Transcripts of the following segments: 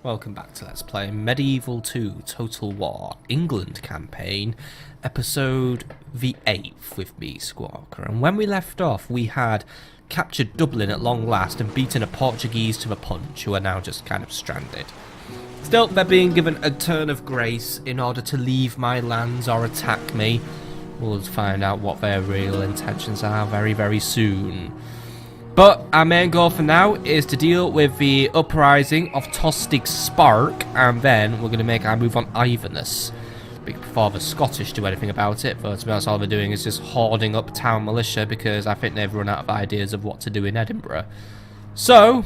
Welcome back to Let's Play Medieval 2 Total War England campaign, episode the 8th with me, Squawker. And when we left off, we had captured Dublin at long last and beaten a Portuguese to the punch, who are now just kind of stranded. Still, they're being given a turn of grace in order to leave my lands or attack me. We'll find out what their real intentions are very, very soon. But our main goal for now is to deal with the uprising of Tostig Spark, and then we're going to make our move on Iverness before the Scottish do anything about it. But to be honest, all they're doing is just hoarding up town militia because I think they've run out of ideas of what to do in Edinburgh. So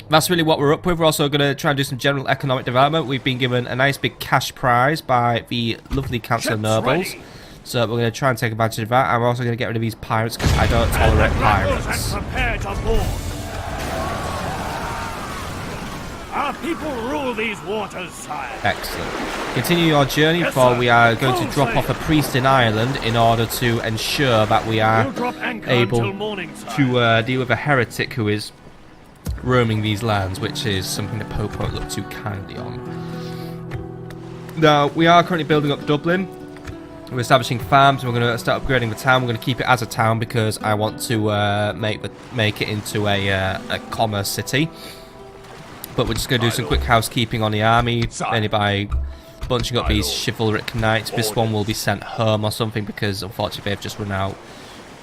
that's really what we're up with. We're also going to try and do some general economic development. We've been given a nice big cash prize by the lovely Council of Nobles. So we're going to try and take advantage of that. I'm also going to get rid of these pirates because I don't tolerate pirates. Prepare to board. Our people rule these waters, sire. Excellent. Continue your journey, for we are going to drop off a priest in Ireland in order to ensure that we are able to deal with a heretic who is roaming these lands, which is something the Pope won't look too kindly on. Now, we are currently building up Dublin. We're establishing farms, and we're going to start upgrading the town. We're going to keep it as a town because I want to make it into a commerce city. But we're just going to do some quick housekeeping on the army, mainly by bunching up these chivalric knights. This one will be sent home or something because unfortunately they've just run out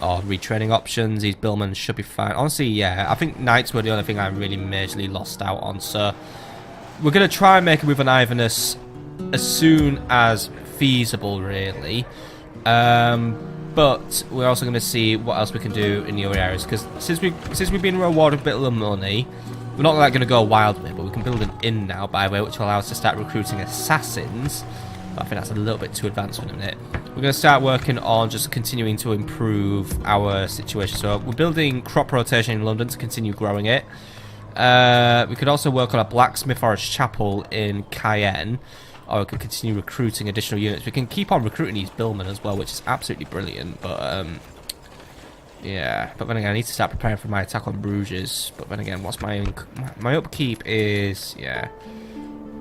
of retraining options. These billmen should be fine. Honestly, yeah, I think knights were the only thing I really majorly lost out on. So we're going to try and make it with an Iverness as soon as feasible, really, but we're also going to see what else we can do in the other areas, because since we've been rewarded a bit of money, we're not like going to go wild with it, but we can build an inn now, by the way, which will allow us to start recruiting assassins. But I think that's a little bit too advanced for a minute. We're going to start working on just continuing to improve our situation. So we're building crop rotation in London to continue growing it. We could also work on a blacksmith or a chapel in Cayenne, or we can continue recruiting additional units. We can keep on recruiting these billmen as well, which is absolutely brilliant. But yeah. But then again, I need to start preparing for my attack on Bruges. But then again, what's my upkeep is, yeah,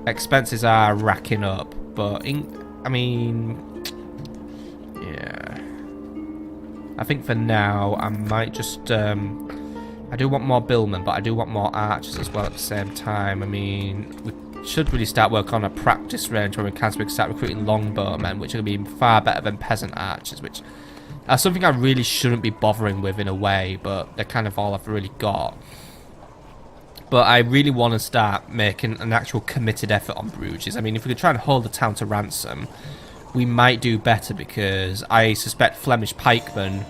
expenses are racking up. But I mean, yeah, I think for now I might just I do want more billmen, but I do want more archers as well at the same time. I mean, we should really start working on a practice range where we can start recruiting longbowmen, which are going to be far better than peasant archers, which are something I really shouldn't be bothering with in a way, but they're kind of all I've really got. But I really want to start making an actual committed effort on Bruges. I mean, if we could try and hold the town to ransom, we might do better, because I suspect Flemish pikemen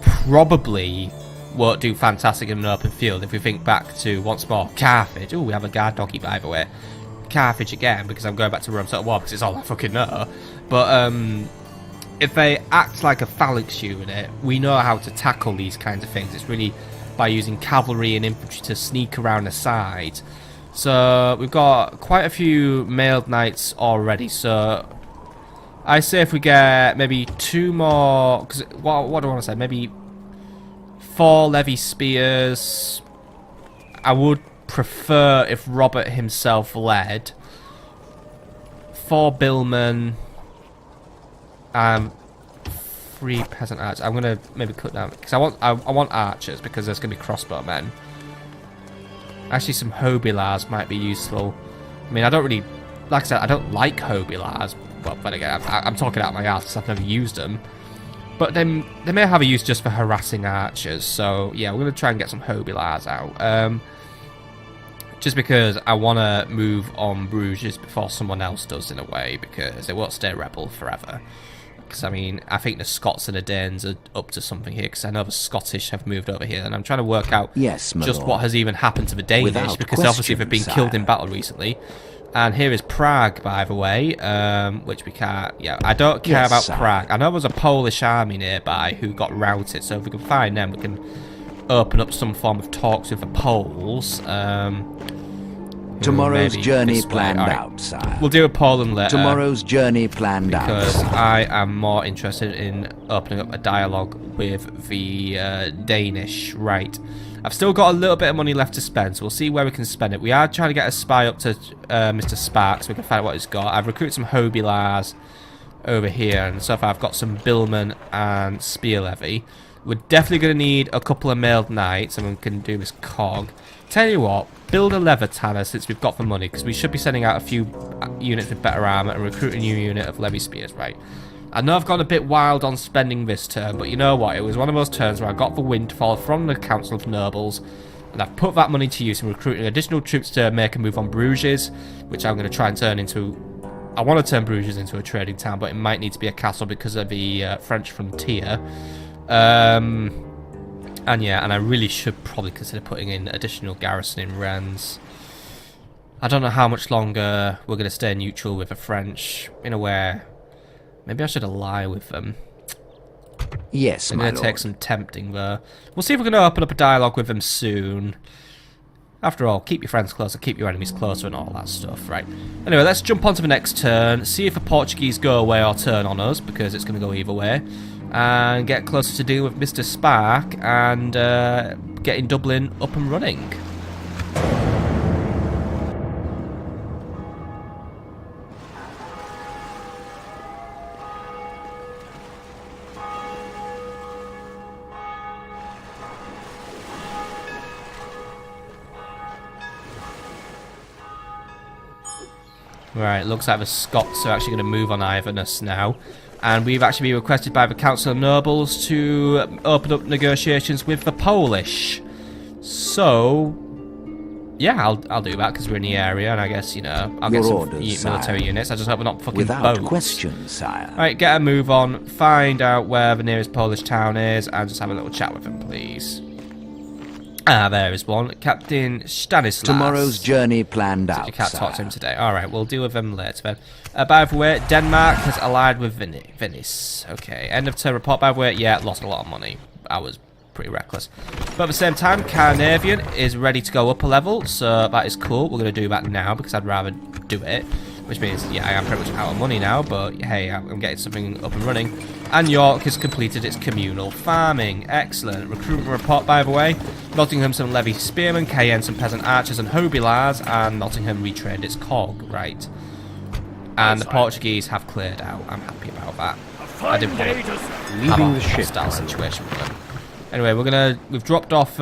probably won't do fantastic in an open field. If we think back to, once more, Carthage. Oh, we have a guard doggy, by the way. Carthage again, because I'm going back to Rome Total War because it's all I fucking know. But if they act like a phalanx unit, we know how to tackle these kinds of things. It's really by using cavalry and infantry to sneak around the side. So we've got quite a few mailed knights already. So I say if we get maybe 2 more, because what do I want to say? Maybe 4 levy spears. I would prefer if Robert himself led. 4 billmen. 3 peasant archers. I'm gonna maybe cut down because I want archers, because there's gonna be crossbowmen. Actually, some hobilars might be useful. I mean, I don't really, like I said, I don't like hobilars. Well, but again, I'm talking out my ass because I've never used them. But they may have a use just for harassing archers. So yeah, we're gonna try and get some hobilars out. Just because I want to move on Bruges before someone else does, in a way, because they won't stay rebel forever. Because, I mean, I think the Scots and the Danes are up to something here, because I know the Scottish have moved over here, and I'm trying to work out just what has even happened to the Danish, because obviously they've been killed in battle recently. And here is Prague, by the way, which we can't, yeah, I don't care about Prague. I know there's a Polish army nearby who got routed, so if we can find them, we can open up some form of talks with the Poles. Tomorrow's journey planned out, sire. We'll do a Poland later. Tomorrow's journey planned out, because I am more interested in opening up a dialogue with the Danish. Right. I've still got a little bit of money left to spend, so we'll see where we can spend it. We are trying to get a spy up to Mr. Sparks so we can find out what he's got. I've recruited some Hobilars over here, and so far I've got some Billman and Spear Levy. We're definitely going to need a couple of mailed knights, and we can do this cog. Tell you what, build a leather tanner since we've got the money, because we should be sending out a few units with better armor and recruit a new unit of levy spears, right? I know I've gone a bit wild on spending this turn, but you know what? It was one of those turns where I got the windfall from the Council of Nobles, and I've put that money to use in recruiting additional troops to make a move on Bruges, which I'm going to try and turn into... I want to turn Bruges into a trading town, but it might need to be a castle because of the French frontier. And yeah, and I really should probably consider putting in additional garrison in Rennes. I don't know how much longer we're going to stay neutral with the French. In a way, maybe I should ally with them. Yes, I'm my going to lord. take some tempting there. We'll see if we're going to open up a dialogue with them soon. After all, keep your friends closer, keep your enemies closer and all that stuff, right? Anyway, let's jump on to the next turn, see if the Portuguese go away or turn on us, because it's going to go either way. And get closer to dealing with Mr. Spark and getting Dublin up and running. Right, looks like the Scots are actually going to move on Iverness now. And we've actually been requested by the Council of Nobles to open up negotiations with the Polish. So, yeah, I'll do that because we're in the area, and I guess, you know, I'll get some military units. I just hope we're not fucking Without boats. question, sire. Right, get a move on, find out where the nearest Polish town is, and just have a little chat with them, please. Ah, there is one. Captain Stanislas. Tomorrow's journey planned out, You can't talk to sire. him today. Alright, we'll deal with him later then. By the way, Denmark has allied with Venice. Okay, end of turn report. By the way, yeah, lost a lot of money. I was pretty reckless. But at the same time, Carnarvon is ready to go up a level, so that is cool. We're going to do that now because I'd rather do it. Which means, yeah, I am pretty much out of money now, but hey, I'm getting something up and running. And York has completed its communal farming. Excellent. Recruitment report, by the way. Nottingham some levy spearmen, Cayenne some peasant archers and hobilars, and Nottingham retrained its cog, right. And the Portuguese have cleared out. I'm happy about that. I didn't want to have a hostile situation with them. Anyway, we've dropped off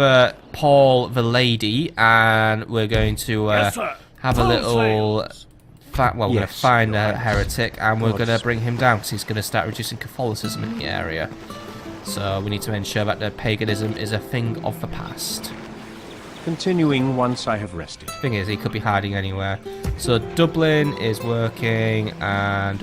Paul the Lady, and we're going to have a little... we're going to find a heretic, and we're going to bring him down, because he's going to start reducing Catholicism in the area. So we need to ensure that the paganism is a thing of the past. Continuing once I have rested. Thing is, he could be hiding anywhere. So Dublin is working, and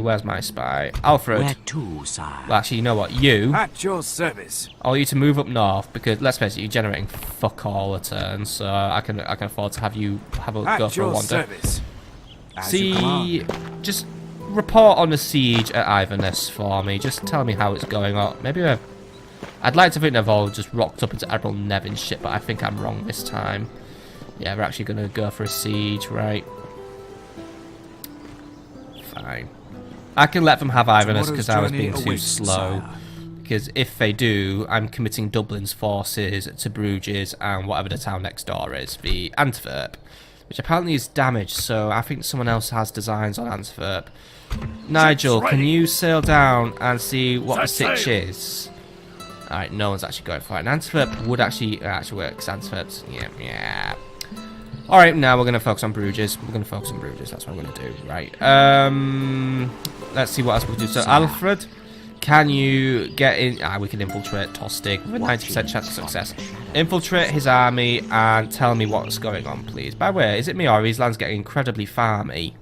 where's my spy? Alfred. Where to, sire? Well, actually, you know what? You. At your service. I want you to move up north because let's face it, you're generating fuck all a turn, so I can afford to have you have a go for a wander. Service. See, just report on the siege at Iverness for me. Just tell me how it's going on. Maybe I'd like to think they've all just rocked up into Admiral Nevin's ship, but I think I'm wrong this time. Yeah, we're actually going to go for a siege, right? Fine. I can let them have Iverness because I was being too slow. Because if they do, I'm committing Dublin's forces to Bruges and whatever the town next door is, the Antwerp. Which apparently is damaged, so I think someone else has designs on Antwerp. Nigel, can you sail down and see what the sitch is? Alright, no one's actually going for it. And Antwerp would actually work, because Antwerp's... yeah. Alright, now we're going to focus on Bruges. We're going to focus on Bruges, that's what I'm going to do. Right. Let's see what else we can do. So, Alfred, can you get in... we can infiltrate Tostig with a 90% chance of success. Infiltrate his army and tell me what's going on, please. By the way, is it me or are these lands getting incredibly farmy?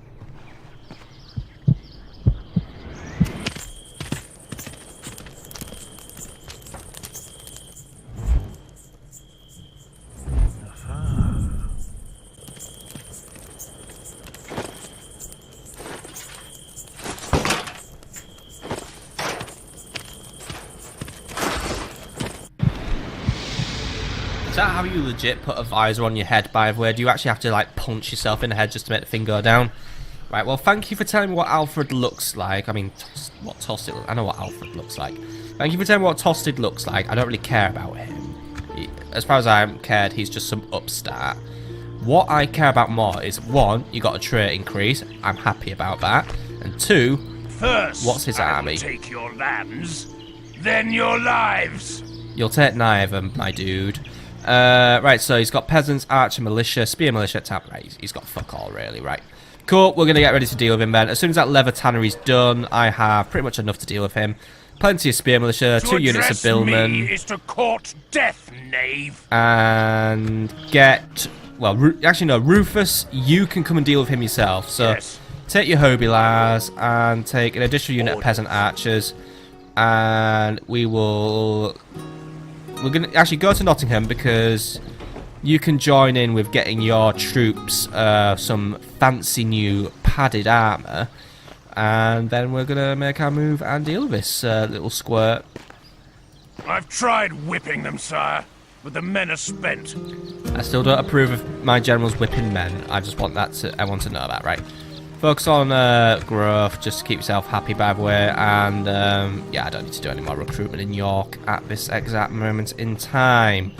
Is that how you legit put a visor on your head, by the way? Do you actually have to, like, punch yourself in the head just to make the thing go down? Right, well, thank you for telling me what Alfred looks like. I mean, what Tostig... I know what Alfred looks like. Thank you for telling me what Tostig looks like. I don't really care about him. as far as I'm cared, he's just some upstart. What I care about more is, one, you got a trait increase. I'm happy about that. And two, First, what's his I will army? take your lands, then your lives. You'll take neither, my dude. Right, so he's got peasants, archer, militia, spear, militia, tap. Right, he's got fuck all, really, right. Cool, we're going to get ready to deal with him then. As soon as that leather tannery's done, I have pretty much enough to deal with him. Plenty of spear militia, 2 units of billmen. Is to court death, knave. And get... Well, actually no, Rufus, you can come and deal with him yourself. So Yes. take your hobilars and take an additional unit of peasant archers. And we will... We're going to actually go to Nottingham because you can join in with getting your troops some fancy new padded armour. And then we're going to make our move and deal with this little squirt. I've tried whipping them, sire, but the men are spent. I still don't approve of my generals whipping men. I just want that to... I want to know that, right? Focus on growth, just to keep yourself happy, by the way. And, yeah, I don't need to do any more recruitment in York at this exact moment in time.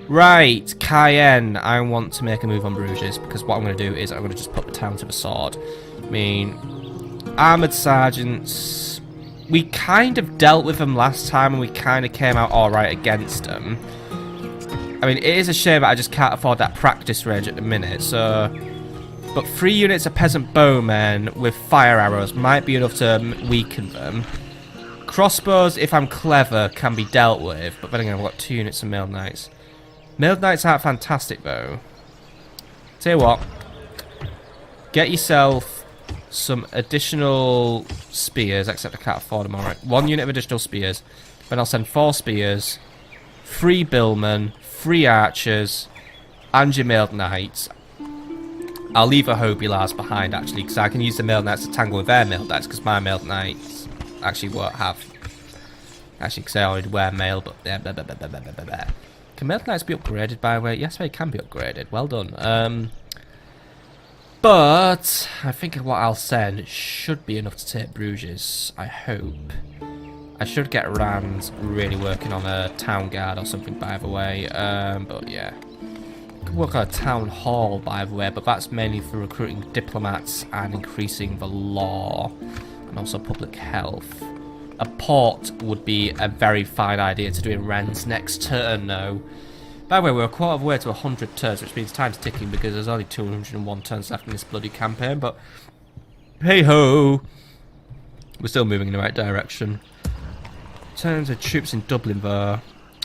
Right, Cayenne. I want to make a move on Bruges, because what I'm going to do is I'm going to just put the town to the sword. I mean, armoured sergeants... We kind of dealt with them last time, and we kind of came out alright against them. I mean, it is a shame that I just can't afford that practice range at the minute, so... But 3 units of peasant bowmen with fire arrows might be enough to weaken them. Crossbows, if I'm clever, can be dealt with, but then again, I've got 2 units of mailed knights. Mailed knights aren't fantastic, though. Tell you what, get yourself some additional spears, except I can't afford them, alright. 1 unit of additional spears. Then I'll send 4 spears, 3 billmen, 3 archers, and your mailed knights. I'll leave a hobilars behind, actually, because I can use the mailed knights to tangle with their mailed knights, because my mailed knights actually won't have... Actually, because I already wear mail, but... Can mailed knights be upgraded, by the way? Yes, they can be upgraded. Well done. But I think what I'll send should be enough to take Bruges, I hope. I should get Rand really working on a town guard or something, by the way. But yeah. Could work on a town hall, by the way, but that's mainly for recruiting diplomats and increasing the law and also public health. A port would be a very fine idea to do in Rennes next turn, though. By the way, we're a quarter of the way to 100 turns, which means time's ticking because there's only 201 turns left in this bloody campaign, but hey-ho! We're still moving in the right direction. In terms of troops in Dublin, though,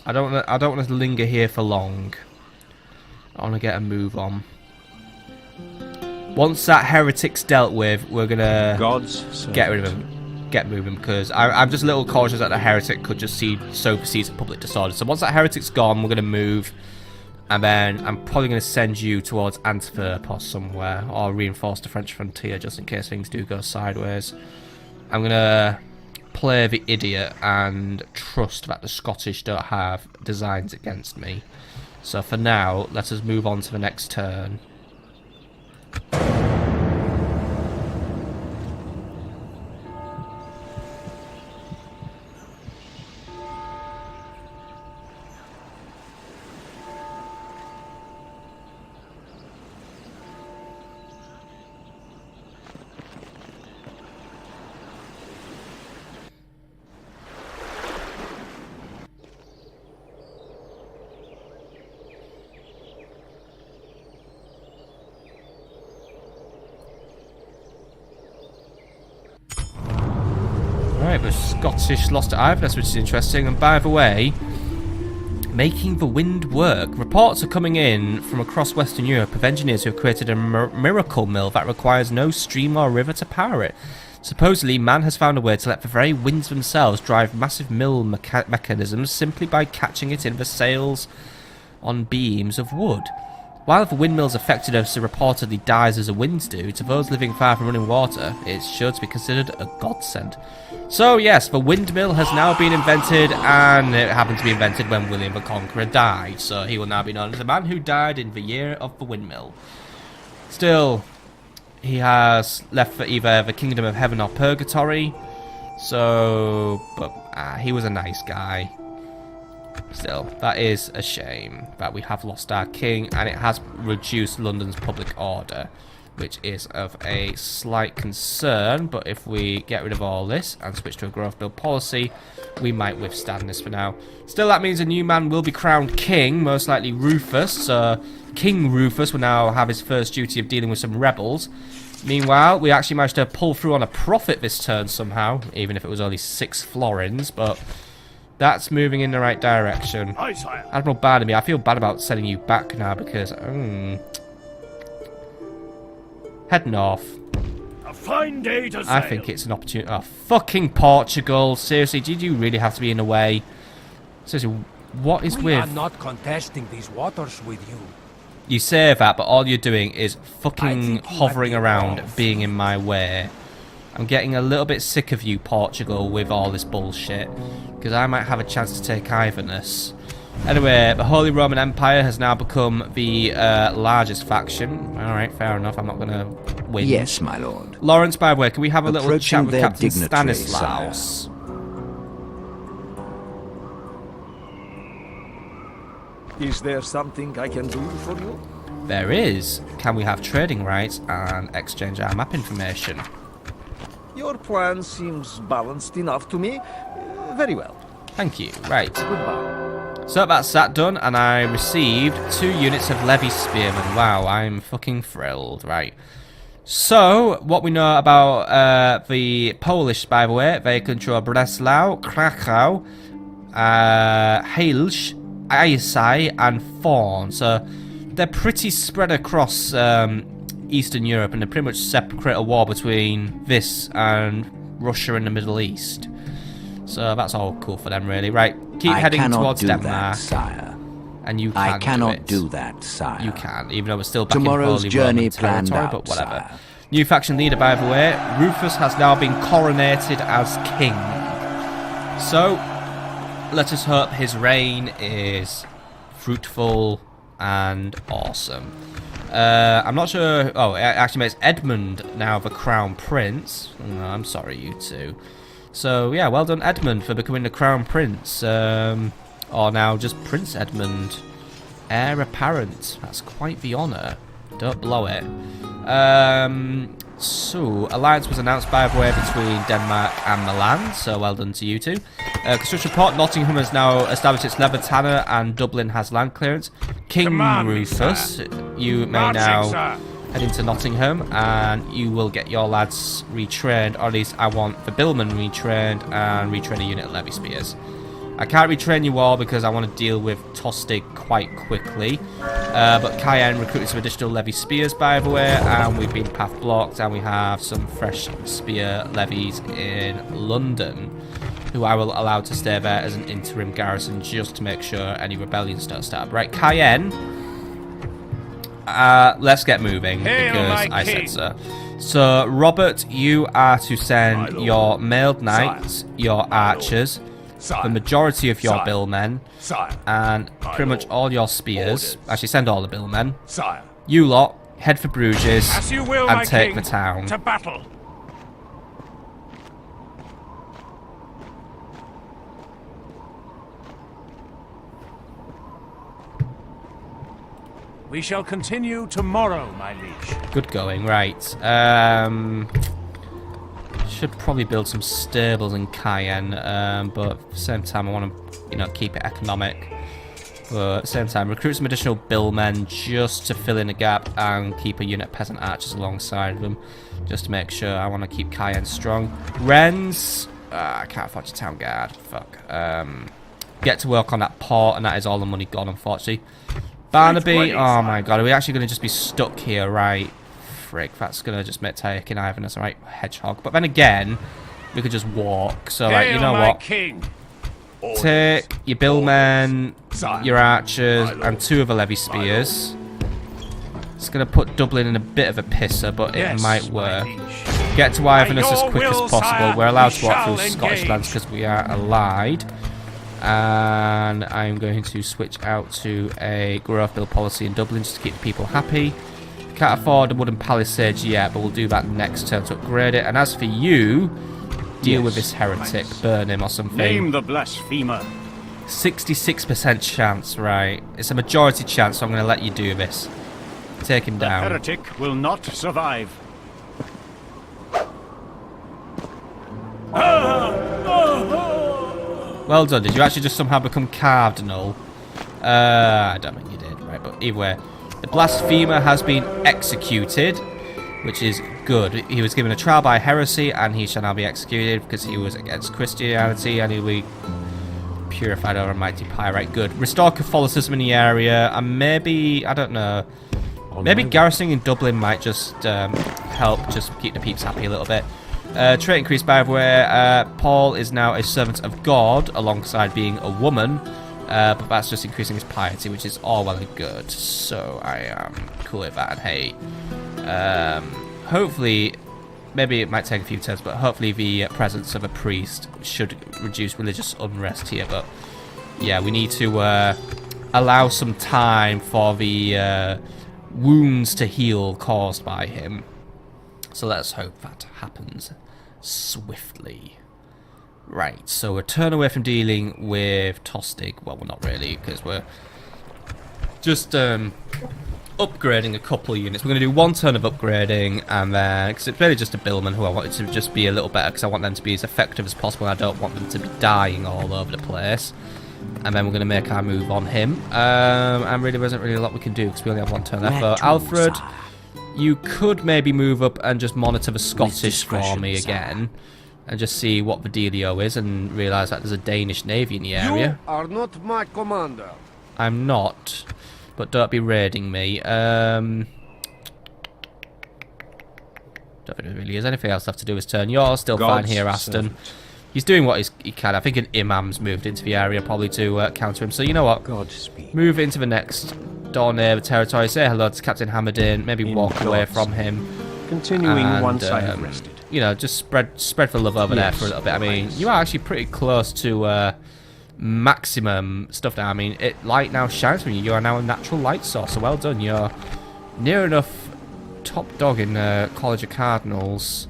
I don't want to linger here for long. I want to get a move on. Once that heretic's dealt with, we're gonna get rid of him, get moving, because I'm just a little cautious that the heretic could just sow the seeds of public disorder. So once that heretic's gone, we're gonna move, and then I'm probably gonna send you towards Antwerp or somewhere, or reinforce the French frontier just in case things do go sideways. I'm gonna play the idiot and trust that the Scottish don't have designs against me. So for now, let us move on to the next turn. Right, the Scottish lost at Iverness, which is interesting. And by the way, making the wind work. Reports are coming in from across Western Europe of engineers who have created a miracle mill that requires no stream or river to power it. Supposedly, man has found a way to let the very winds themselves drive massive mill mechanisms simply by catching it in the sails on beams of wood. While the windmill's effectiveness reportedly dies as the winds do, to those living far from running water, it's sure to be considered a godsend. So yes, the windmill has now been invented, and it happened to be invented when William the Conqueror died, so he will now be known as the man who died in the year of the windmill. Still, he has left for either the kingdom of heaven or purgatory, so, but he was a nice guy. Still, that is a shame that we have lost our king, and it has reduced London's public order, which is of a slight concern. But if we get rid of all this and switch to a growth build policy, we might withstand this for now. Still, that means a new man will be crowned king, most likely Rufus. King Rufus will now have his first duty of dealing with some rebels. Meanwhile, we actually managed to pull through on a profit this turn somehow, even if it was only 6 florins, but that's moving in the right direction. Aye, sire. Admiral Barnaby, I feel bad about sending you back now because... head north. A fine day to sail. I think it's an opportunity... Oh, fucking Portugal. Seriously, did you really have to be in the way? Seriously, what is We are with... not contesting these waters with you. You say that, but all you're doing is fucking think you hovering might be around, off. being in my way. I'm getting a little bit sick of you, Portugal, with all this bullshit. Because I might have a chance to take Iverness. Anyway, the Holy Roman Empire has now become the largest faction. Alright, fair enough. I'm not going to win. Yes, my lord. Lawrence, by the way, can we have a little Approaching chat with their Captain dignitary, Stanislaus? Is there something I can do for you? There is. Can we have trading rights and exchange our map information? Your plan seems balanced enough to me. Very well. Thank you. Right. Goodbye. So that's that done, and I received 2 units of Levy Spearmen. Wow, I'm fucking thrilled. Right. So, what we know about the Polish, by the way, they control Breslau, Krakow, Halsz, Isai, and Thorn. So, they're pretty spread across Eastern Europe, and they pretty much separate a war between this and Russia and the Middle East. So that's all cool for them, really. Right, keep heading towards Denmark. That, sire. And you I can cannot do do that, sire. You can, even though we're still back Tomorrow's in Holy journey Roman planned territory, out, but whatever. sire. New faction leader, by the way, Rufus has now been coronated as king. So, let us hope his reign is fruitful and awesome. I'm not sure... Oh, it actually makes Edmund now the crown prince. Oh, I'm sorry, you two. So, yeah, well done, Edmund, for becoming the crown prince. Or now just Prince Edmund. Heir apparent. That's quite the honour. Don't blow it. So, alliance was announced, by the way, between Denmark and Milan. So, well done to you two. Construction report. Nottingham has now established its leather tanner, and Dublin has land clearance. King Command me, Rufus, sir. you may Marching, now sir. head into Nottingham, and you will get your lads retrained, or at least I want the billmen retrained and retrain a unit of levy spears. I can't retrain you all because I want to deal with Tostig quite quickly, but Cayenne recruited some additional levy spears, by the way, and we've been path blocked, and we have some fresh spear levies in London, who I will allow to stay there as an interim garrison just to make sure any rebellions don't start. Right, Cayenne. Let's get moving, Hail, because my I king. said so. So, Robert, you are to send lord. your mailed knights, your archers, Sire. the majority of your Sire. billmen, Sire. and pretty much lord. all your spears. Orders. Actually, send all the billmen. Sire. You lot, head for Bruges, As you will, and my take king. the town. To battle. We shall continue tomorrow, my liege. Good going, right. Should probably build some stables in Cayenne, but at the same time I want to, keep it economic. But at the same time, recruit some additional billmen just to fill in the gap and keep a unit of peasant archers alongside them, just to make sure. I want to keep Cayenne strong. Rennes, I can't afford a town guard. Fuck. Get to work on that port, and that is all the money gone, unfortunately. Barnaby, oh my god, are we actually going to just be stuck here, right? Frick, that's going to just make taking Iverness, right? Hedgehog. But then again, we could just walk. So, right, you Hail, know my what? king. Take your billmen, Sire. your archers, My lord. and 2 of the levy spears. It's going to put Dublin in a bit of a pisser, but Yes, it might my work. liege. Get to Iverness By as your quick as will, possible. sire, We're allowed we to walk shall through Scottish engage. lands because we are allied. And I'm going to switch out to a growth build policy in Dublin just to keep the people happy. Can't afford a wooden palisades yet, but we'll do that next turn to upgrade it. And as for you, deal with this heretic, burn him or something. Name the blasphemer. 66% chance, right. It's a majority chance, so I'm going to let you do this. Take him down. Heretic will not survive. Well done. Did you actually just somehow become cardinal? I don't think you did, right, but either way. The blasphemer has been executed, which is good. He was given a trial by heresy, and he shall now be executed because he was against Christianity, and he will be purified over a mighty pirate. Good. Restore Catholicism in the area, and maybe, I don't know, maybe garrisoning in Dublin might just help just keep the peeps happy a little bit. Trait increased by everywhere. Paul is now a servant of God alongside being a woman, but that's just increasing his piety, which is all well and good. So I am cool with that. And hey, hopefully, maybe it might take a few turns, but hopefully the presence of a priest should reduce religious unrest here. But yeah, we need to allow some time for the wounds to heal caused by him. So let's hope that happens swiftly. Right, so we're turning away from dealing with Tostig. Well, we're not really, because we're just upgrading a couple of units. We're going to do one turn of upgrading, and then, because it's really just a billman who I wanted to just be a little better, because I want them to be as effective as possible. I don't want them to be dying all over the place. And then we're going to make our move on him. And really, there isn't really a lot we can do, because we only have one turn left. But Alfred, you could maybe move up and just monitor the Scottish for me again, and just see what the dealio is, and realise that there's a Danish navy in the area. You are not my commander. I'm not, but don't be raiding me. Don't think there really is anything else left to do this turn. You're still fine here, Aston. Servant. He's doing what he can. I think an imam's moved into the area probably to counter him. So you know what? Godspeed. Move into the next door near the territory. Say hello to Captain Hammerdin. Maybe walk away from him. Continuing And, once I have rested. You know, just spread the love over there for a little bit. I mean, you are actually pretty close to maximum stuff now. I mean, light now shines from you. You are now a natural light source. So well done. You're near enough top dog in College of Cardinals.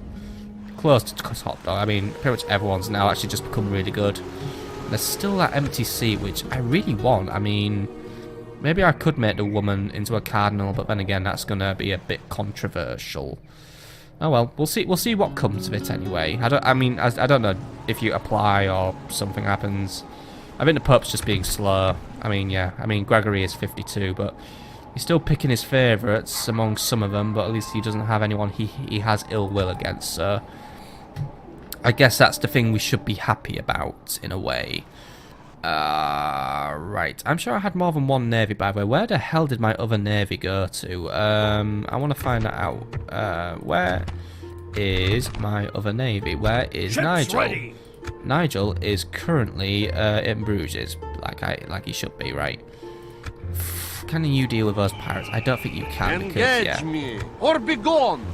Close to top dog. I mean, pretty much everyone's now actually just become really good. There's still that empty seat, which I really want. I mean, maybe I could make the woman into a cardinal, but then again, that's gonna be a bit controversial. Oh well, we'll see. We'll see what comes of it anyway. I don't know if you apply or something happens. I think the Pope's just being slow. I mean, yeah. I mean, Gregory is 52, but he's still picking his favourites among some of them. But at least he doesn't have anyone he has ill will against. So I guess that's the thing we should be happy about in a way. Right. I'm sure I had more than one navy, by the way. Where the hell did my other navy go to? I want to find that out. Where is my other navy? Where is Nigel? Ready. Nigel is currently in Bruges, like he should be, right? Can you deal with those pirates? I don't think you can, because, yeah. me, or be gone.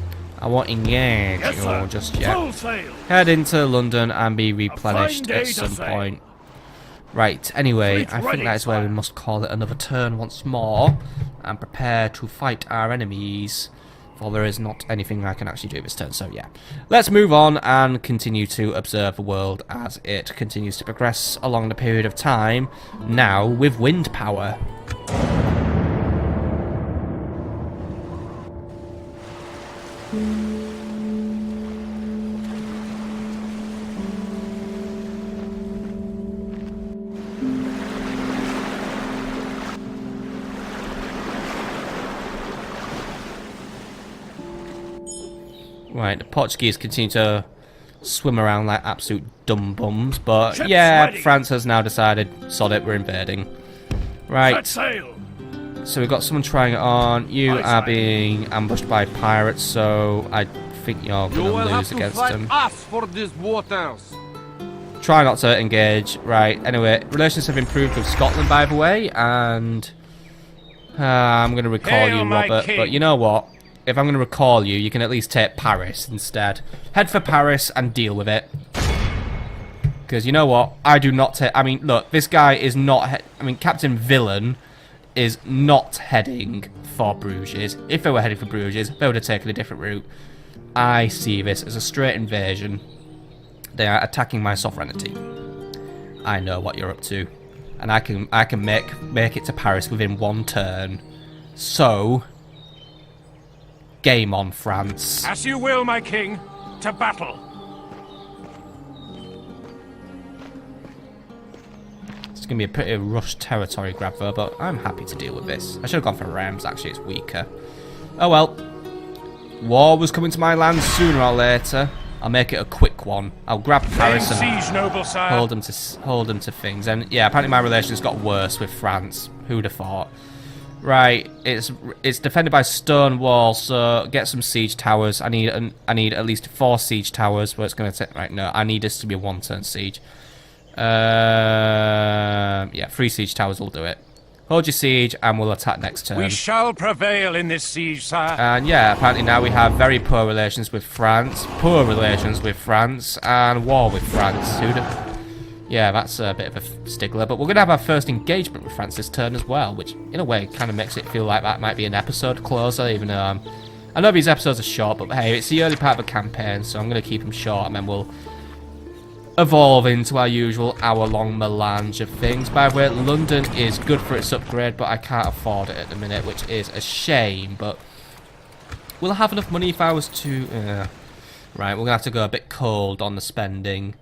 I won't engage Yes, you sir. just yet. Full sail. Head into London and be replenished day at to some sail. point. Right, anyway, Fleet I think ready, that is where we sire. must call it another turn once more and prepare to fight our enemies, for there is not anything I can actually do this turn. So yeah, let's move on and continue to observe the world as it continues to progress along the period of time, now with wind power. Right, the Portuguese continue to swim around like absolute dumb bums, but Ships yeah, ready. France has now decided, sod it, we're invading. Right, Set sail. so we've got someone trying it on. You Aye, are sir. being ambushed by pirates, so I think you're going to lose against them. us for these waters. Try not to engage. Right, anyway, relations have improved with Scotland, by the way, and I'm going to recall Hail, you, my Robert, king. but you know what? If I'm going to recall you, you can at least take Paris instead. Head for Paris and deal with it. Because you know what? I do not take... I mean, look, this guy is not... I mean, Captain Villain is not heading for Bruges. If they were heading for Bruges, they would have taken a different route. I see this as a straight invasion. They are attacking my sovereignty. I know what you're up to. and I can make it to Paris within 1 turn. So, game on, France. As you will, my king. To battle. It's gonna be a pretty rushed territory grab though, but I'm happy to deal with this. I should have gone for Rams. Actually, it's weaker. Oh well. War was coming to my land sooner or later. I'll make it a quick one. I'll grab Paris and siege, noble sire. hold them to things. And yeah, apparently my relations got worse with France. Who'd have thought? Right, it's defended by stone walls, so get some siege towers. I need at least 4 siege towers. Where it's going to take. Right, no, I need this to be a 1-turn siege. Yeah, 3 siege towers will do it. Hold your siege, and we'll attack next turn. We shall prevail in this siege, sire. And yeah, apparently now we have very poor relations with France, and war with France. Yeah, that's a bit of a stickler, but we're going to have our first engagement with France this turn as well, which in a way kind of makes it feel like that might be an episode closer, even though I know these episodes are short, but hey, it's the early part of a campaign, so I'm going to keep them short, and then we'll evolve into our usual hour-long melange of things. By the way, London is good for its upgrade, but I can't afford it at the minute, which is a shame, but will I have enough money if I was to... Right, we're going to have to go a bit cold on the spending.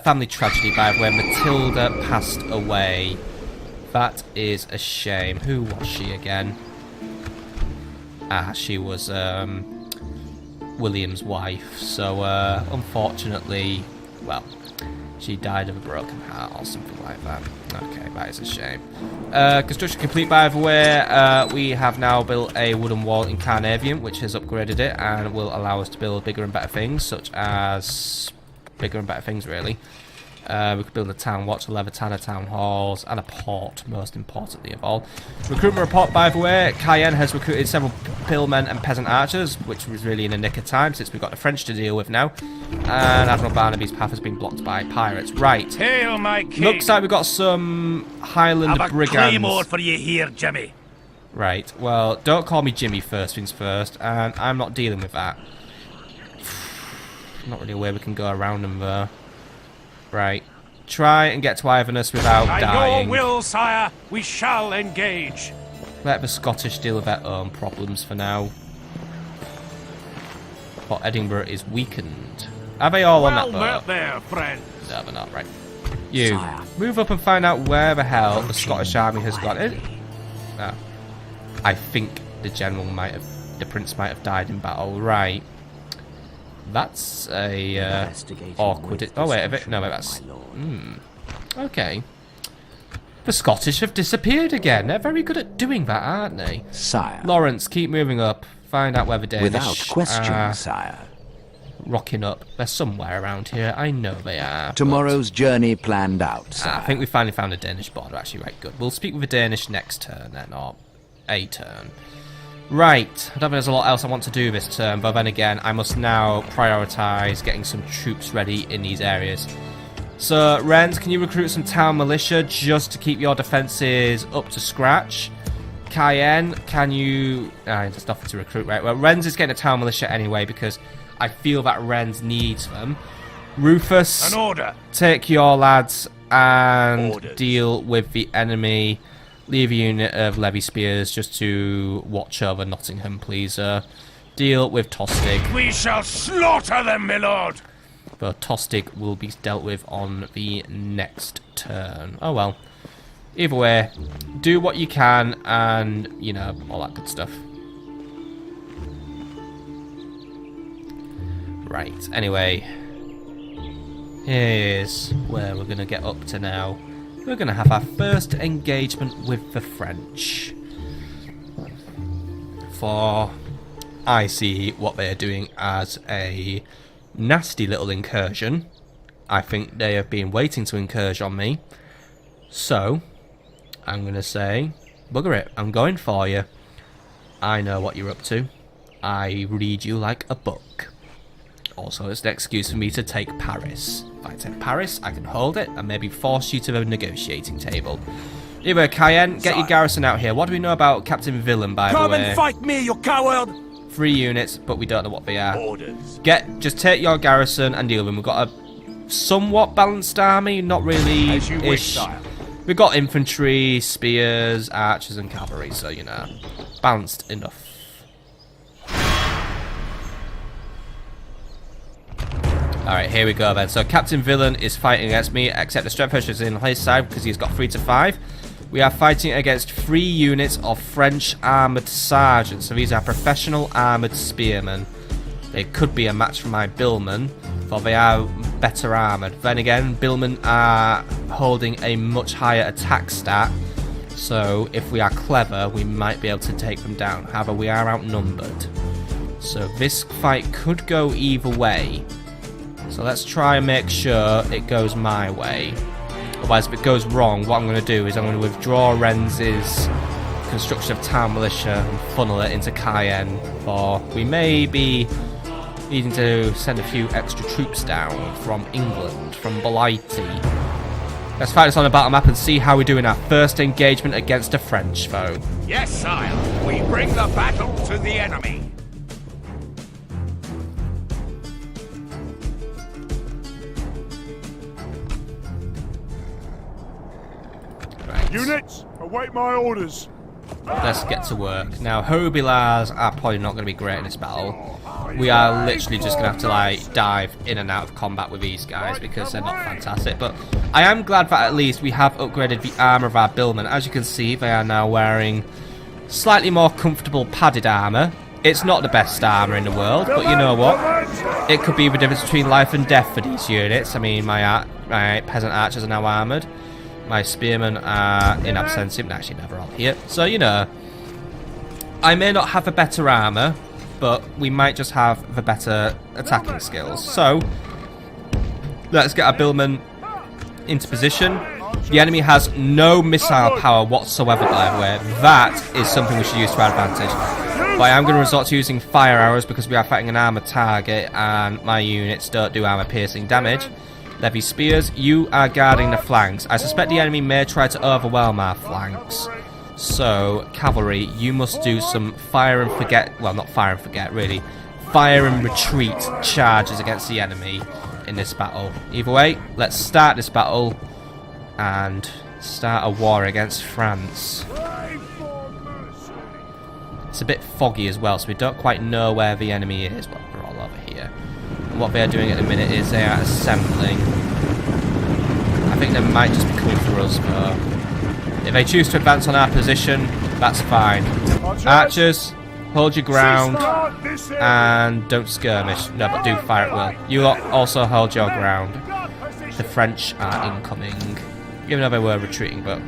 Family tragedy, by the way. Matilda passed away. That is a shame. Who was she again? Ah, she was William's wife. So, unfortunately, well, she died of a broken heart or something like that. Okay, that is a shame. Construction complete, by the way. We have now built a wooden wall in Carnarvon, which has upgraded it and will allow us to build bigger and better things, such as... bigger and better things, really. We could build a town watch, a Levitan, town halls, and a port, most importantly of all. Recruitment report, by the way. Cayenne has recruited several pillmen and peasant archers, which was really in the nick of time since we've got the French to deal with now. And Admiral Barnaby's path has been blocked by pirates. Right. Hail, my king. Looks like we've got some Highland brigands. Claymore for you here, Jimmy. Right. Well, don't call me Jimmy first things first, and I'm not dealing with that. Not really a way we can go around them though. Right. Try and get to Iverness without dying. By your will, sire, we shall engage. Let the Scottish deal with their own problems for now. But Edinburgh is weakened. Are they all on that boat? Well met there, friend. No, they're not. Right. You, move up and find out where the hell the Scottish army has gone. Oh. I think the general might have... the prince might have died in battle. Right. That's a awkward... oh wait, no wait, that's... Okay. The Scottish have disappeared again. They're very good at doing that, aren't they? Sire. Lawrence, keep moving up. Find out where the Danish Without question, sire. Rocking up. They're somewhere around here. I know they are. Tomorrow's journey planned out, sire. I think we finally found a Danish border. Actually, right, good. We'll speak with the Danish next turn then, or a turn. Right, I don't think there's a lot else I want to do this turn, but then again, I must now prioritise getting some troops ready in these areas. So, Rennes, can you recruit some town militia just to keep your defences up to scratch? Cayenne, can you... there's nothing to recruit, right? Well, Rennes is getting a town militia anyway, because I feel that Rennes needs them. Rufus, an order. Take your lads and deal with the enemy... Leave a unit of levy spears just to watch over Nottingham, please. Deal with Tostig. We shall slaughter them, my lord. But Tostig will be dealt with on the next turn. Oh well. Either way, do what you can and, you know, all that good stuff. Right, anyway. Here's where we're going to get up to now. We're going to have our first engagement with the French. For I see what they are doing as a nasty little incursion. I think they have been waiting to incursion on me. So, I'm going to say, bugger it, I'm going for you. I know what you're up to. I read you like a book. Also, it's an excuse for me to take Paris. If I take Paris, I can hold it and maybe force you to the negotiating table. Either Cayenne, get your garrison out here. What do we know about Captain Villain, by the way? Come and fight me, you coward! 3 units, but we don't know what they are. Orders. Just take your garrison and deal with them. We've got a somewhat balanced army, not really As you wish, ish. sire. We've got infantry, spears, archers, and cavalry, so, you know, balanced enough. Alright, here we go then. So Captain Villain is fighting against me, except the strength pressure is in his side because he's got 3 to 5. We are fighting against 3 units of French armoured sergeants. So these are professional armoured spearmen. They could be a match for my billmen, for they are better armoured. Then again, billmen are holding a much higher attack stat, so if we are clever, we might be able to take them down. However, we are outnumbered. So this fight could go either way. So let's try and make sure it goes my way. Otherwise, if it goes wrong, what I'm going to do is I'm going to withdraw Renz's construction of town militia and funnel it into Cayenne, for we may be needing to send a few extra troops down from England, from Blighty. Let's fight this on a battle map and see how we do in our first engagement against a French foe. Yes, sire. We bring the battle to the enemy. Right. Units, await my orders. Let's get to work. Now, Hobilars are probably not going to be great in this battle. We are literally just going to have to, like, dive in and out of combat with these guys because they're not fantastic. But I am glad that at least we have upgraded the armour of our billmen. As you can see, they are now wearing slightly more comfortable padded armour. It's not the best armour in the world, but you know what? It could be the difference between life and death for these units. I mean, my peasant archers are now armoured. My spearmen are in absentia, actually never all here. So, you know, I may not have the better armour, but we might just have the better attacking skills. So, let's get our billmen into position. The enemy has no missile power whatsoever, by the way. That is something we should use to our advantage. But I am going to resort to using fire arrows because we are fighting an armoured target and my units don't do armour-piercing damage. Levy spears, you are guarding the flanks. I suspect the enemy may try to overwhelm our flanks. So, cavalry, you must do some fire and forget, well, not fire and forget, really. Fire and retreat charges against the enemy in this battle. Either way, let's start this battle and start a war against France. It's a bit foggy as well, so we don't quite know where the enemy is, but we're all over here. And what they're doing at the minute is they are assembling. I think they might just be coming for us, though. If they choose to advance on our position, that's fine. Archers, hold your ground and don't skirmish. No, but do fire at will. You lot also hold your ground. The French are incoming. Even though they were retreating, but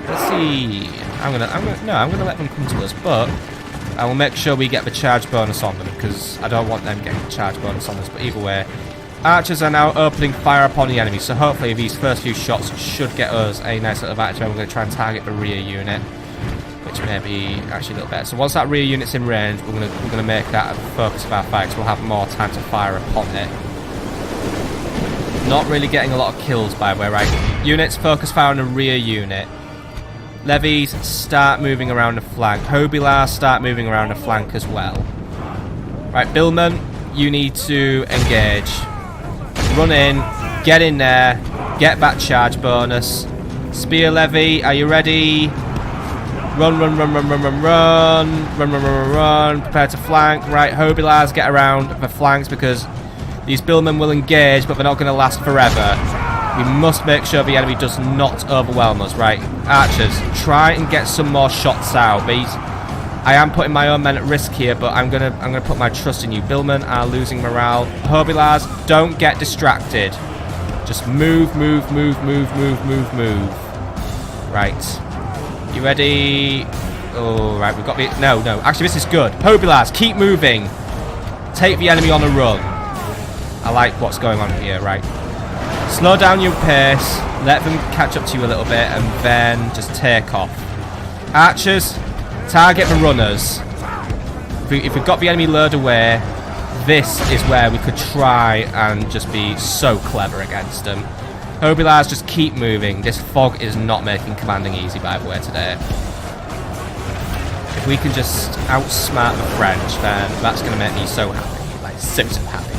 let's see. I'm gonna let them come to us, but I will make sure we get the charge bonus on them because I don't want them getting the charge bonus on us. But either way, archers are now opening fire upon the enemy, so hopefully these first few shots should get us a nice little advantage. I'm going to try and target the rear unit, which may be actually a little better. So once that rear unit's in range, we're gonna make that a focus of our fight. We'll have more time to fire upon it. Not really getting a lot of kills, by the way, right? Units, focus fire on the rear unit. Levies, start moving around the flank. Hobilars, start moving around the flank as well. Right, Billman, you need to engage. Run in, get in there, get that charge bonus. Spear Levy, are you ready? Run, run, run, run, run, run, run. Run, run, run, run, run. Prepare to flank. Right, Hobilars, get around the flanks because these Billmen will engage, but they're not going to last forever. We must make sure the enemy does not overwhelm us. Right, archers, try and get some more shots out. I am putting my own men at risk here, but I'm gonna put my trust in you. Billmen are losing morale. Hobilars, don't get distracted. Just move, move, move, move, move, move, move. Right, you ready? Oh, right, we've got the no. Actually, this is good. Hobilars, keep moving. Take the enemy on a run. I like what's going on here, right? Slow down your pace, let them catch up to you a little bit, and then just take off. Archers, target the runners. If we've got the enemy lured away, this is where we could try and just be so clever against them. Hobilars, just keep moving. This fog is not making commanding easy, by the way, today. If we can just outsmart the French, then that's going to make me so happy. Like, so happy.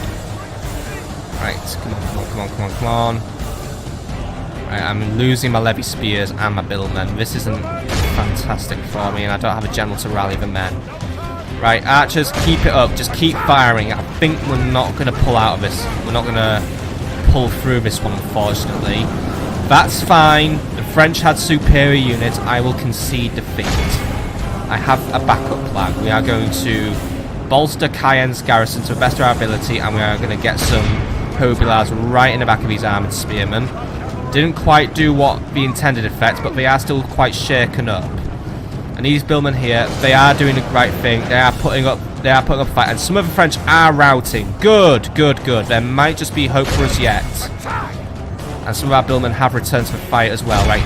Right, come on, come on, come on, come on, come on. Right, I'm losing my levy spears and my billmen. This isn't fantastic for me, and I don't have a general to rally the men. Right, archers, keep it up. Just keep firing. I think we're not going to pull out of this. We're not going to pull through this one, unfortunately. That's fine. The French had superior units. I will concede defeat. I have a backup plan. We are going to bolster Cayenne's garrison to the best of our ability, and we are going to get some Hobilars right in the back of these armoured spearmen. Didn't quite do what the intended effect, but they are still quite shaken up. And these billmen here, they are doing the right thing. They are putting up a fight, and some of the French are routing. Good, good, good. There might just be hope for us yet. And some of our billmen have returned to the fight as well. Right,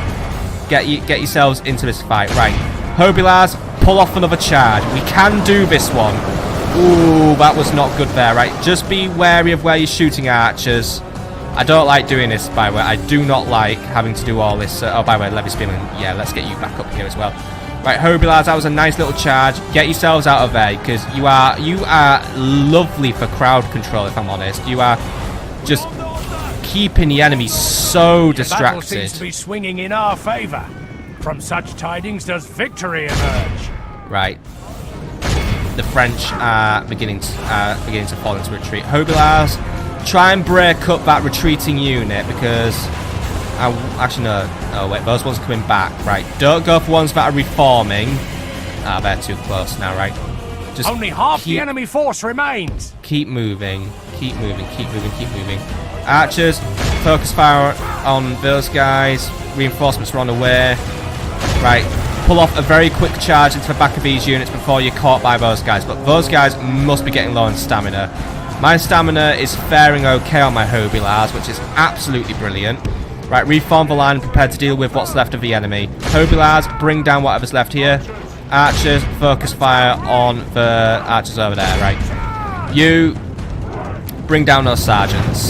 get yourselves into this fight. Right, Hobilars, pull off another charge. We can do this one. Ooh, that was not good there. Right, just be wary of where you're shooting, archers. I don't like doing this, by the way. I do not like having to do all this. Oh, by the way, levy spearmen. Yeah, let's get you back up here as well. Right, Hobilars, that was a nice little charge. Get yourselves out of there, because you are lovely for crowd control, if I'm honest. You are just keeping the enemy so distracted. The battle seems to be swinging in our favour. From such tidings does victory emerge. Right. The French are beginning to fall into retreat. Hobilars, try and break up that retreating unit, because... actually, no. Oh, wait. Those ones are coming back. Right. Don't go for ones that are reforming. Ah, they're too close now, right? Just only half the enemy force remains. Keep moving. Keep moving. Keep moving. Keep moving. Archers, focus fire on those guys. Reinforcements are on the way. Right. Pull off a very quick charge into the back of these units before you're caught by those guys. But those guys must be getting low on stamina. My stamina is faring okay on my Hobilars, which is absolutely brilliant. Right, reform the line and prepare to deal with what's left of the enemy. Hobilars, bring down whatever's left here. Archers, focus fire on the archers over there, right. You bring down those sergeants.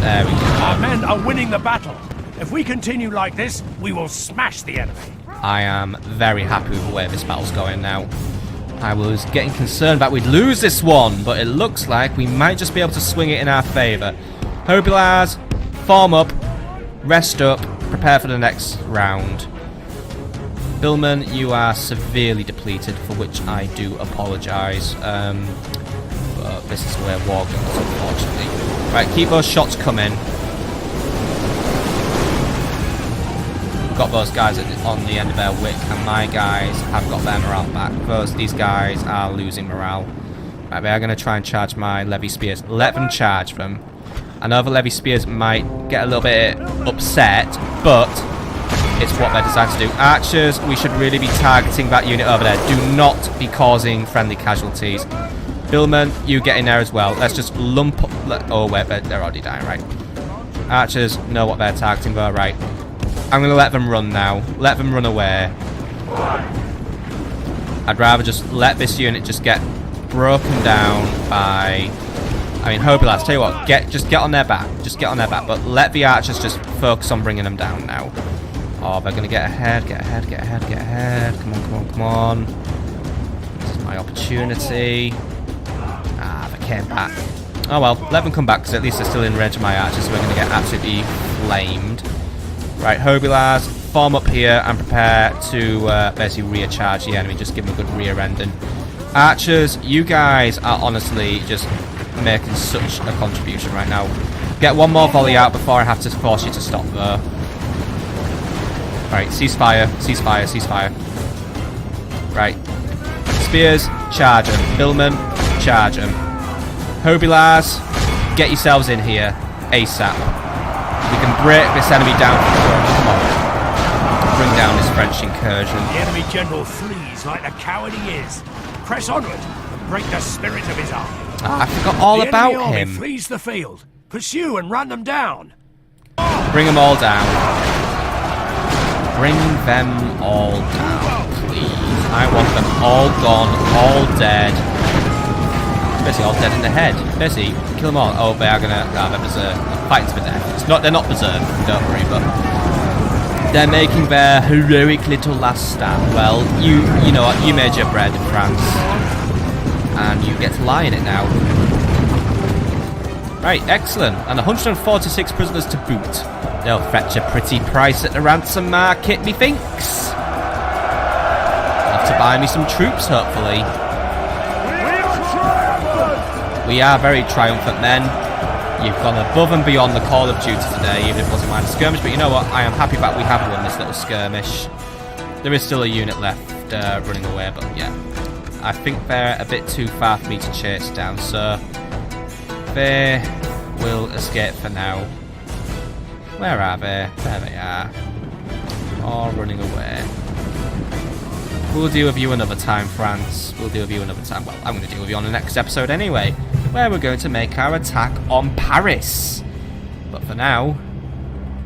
There we go. Our men are winning the battle. If we continue like this, we will smash the enemy. I am very happy with the way this battle's going now. I was getting concerned that we'd lose this one, but it looks like we might just be able to swing it in our favour. Hobilars, form up. Rest up, prepare for the next round. Billman, you are severely depleted, for which I do apologise. But this is where war goes, unfortunately. Right, keep those shots coming. Got those guys on the end of their wick, and my guys have got their morale back. These guys are losing morale. Right, they are going to try and charge my levy spears. Let them charge them. I know the levy spears might get a little bit upset, but it's what they're designed to do. Archers, we should really be targeting that unit over there. Do not be causing friendly casualties. Billman, you get in there as well. Let's just lump up... Oh, wait, they're already dying, right. Archers know what they're targeting though, right. I'm going to let them run now. Let them run away. I'd rather just let this unit just get broken down by... I mean, Hobilars, tell you what, just get on their back. Just get on their back, but let the archers just focus on bringing them down now. Oh, they're going to get ahead, get ahead, get ahead, get ahead. Come on, come on, come on. This is my opportunity. Ah, they came back. Oh well, let them come back, because at least they're still in range of my archers, so we're going to get absolutely flamed. Right, Hobilars, form up here and prepare to basically rear charge the enemy. Just give them a good rear ending. Archers, you guys are honestly just making such a contribution right now. Get one more volley out before I have to force you to stop though. Right, ceasefire, ceasefire, ceasefire. Right. Spears, charge them. Billman, charge them. Hobilars, get yourselves in here ASAP. We can break this enemy down from the front. Come on. Bring down this French incursion. The enemy general flees like the coward he is. Press onward and break the spirit of his army. I forgot all about him. The enemy army flees the field. Pursue and run them down. Bring them all down. Bring them all down, please. I want them all gone, all dead. Basically all dead in the head. Basically, kill them all. Oh, they are gonna... they're berserk. Fighting to the death. They're not berserk, don't worry, but... They're making their heroic little last stand. Well, you know what, you made your bread in France. And you get to lie in it now. Right, excellent. And 146 prisoners to boot. They'll fetch a pretty price at the ransom market, methinks. I'll have to buy me some troops, hopefully. We are very triumphant, men. You've gone above and beyond the call of duty today, even if it wasn't minor skirmish. But you know what? I am happy that we have won this little skirmish. There is still a unit left running away, but yeah. I think they're a bit too far for me to chase down, so they will escape for now. Where are they? There they are. All running away. We'll deal with you another time, France. We'll deal with you another time. Well, I'm going to deal with you on the next episode anyway, where we're going to make our attack on Paris. But for now,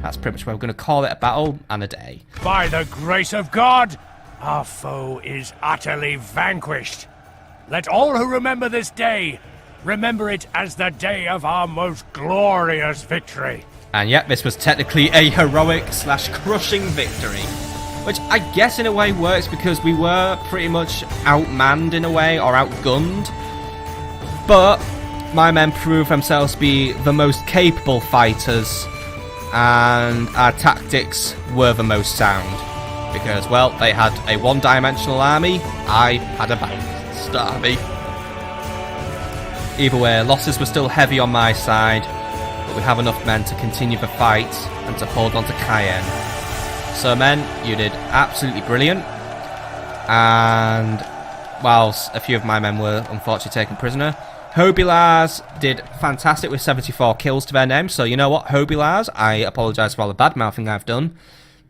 that's pretty much where we're going to call it a battle and a day. By the grace of God, our foe is utterly vanquished. Let all who remember this day remember it as the day of our most glorious victory. And yet, this was technically a heroic/crushing victory. Which I guess in a way works because we were pretty much outmanned in a way, or outgunned. But my men proved themselves to be the most capable fighters, and our tactics were the most sound. Because, well, they had a one-dimensional army, I had a balanced army. Either way, losses were still heavy on my side, but we have enough men to continue the fight and to hold on to Cayenne. So men, you did absolutely brilliant, and whilst a few of my men were unfortunately taken prisoner, Hobilars did fantastic with 74 kills to their name. So you know what, Hobilars, I apologise for all the bad mouthing I've done.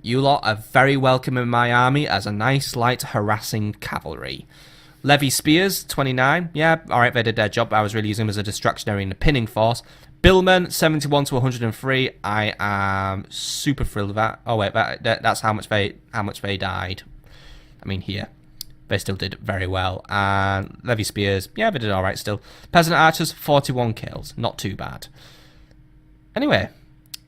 You lot are very welcome in my army as a nice light harassing cavalry. Levy Spears, 29, yeah, alright, they did their job, but I was really using them as a distractionary and a pinning force. Billman, 71 to 103. I am super thrilled with that. Oh wait, that's how much they died. I mean, here they still did very well. And Levy Spears, yeah, they did all right still. Peasant Archers, 41 kills, not too bad. Anyway,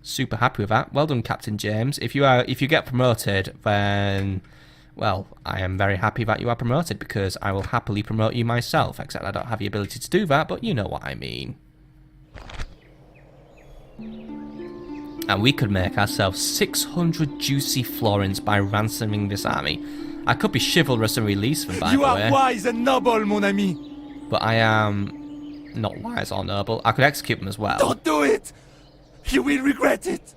super happy with that. Well done, Captain James. If you get promoted, then well, I am very happy that you are promoted because I will happily promote you myself. Except I don't have the ability to do that, but you know what I mean. And we could make ourselves 600 juicy florins by ransoming this army. I could be chivalrous and release them, by the way. You are wise and noble, mon ami. But I am not wise or noble. I could execute them as well. Don't do it. You will regret it.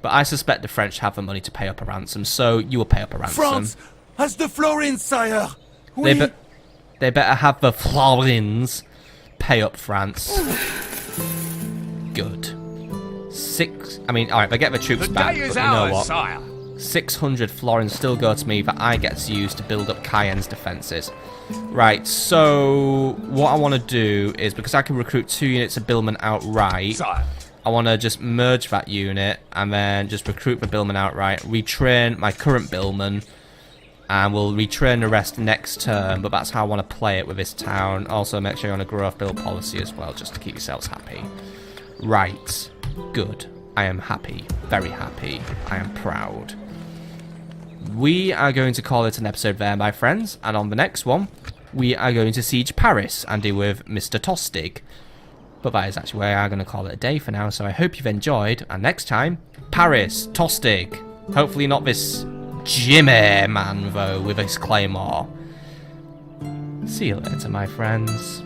But I suspect the French have the money to pay up a ransom, so you will pay up a ransom. France has the florins, sire. They better have the florins pay up France. Good. Alright, they get the troops back, but you know what? Sire. 600 florins still go to me that I get to use to build up Cayenne's defences. Right, so what I want to do is, because I can recruit 2 units of Billman outright, Sire. I want to just merge that unit and then just recruit the Billman outright, retrain my current Billman, and we'll retrain the rest next turn, but that's how I want to play it with this town. Also, make sure you're on a growth build policy as well, just to keep yourselves happy. Right, good. I am happy, very happy. I am proud. We are going to call it an episode there, my friends, and on the next one, we are going to siege Paris and deal with Mr. Tostig. But that is actually where we are going to call it a day for now, so I hope you've enjoyed, and next time, Paris, Tostig. Hopefully not this Jimmy man, though, with his claymore. See you later, my friends.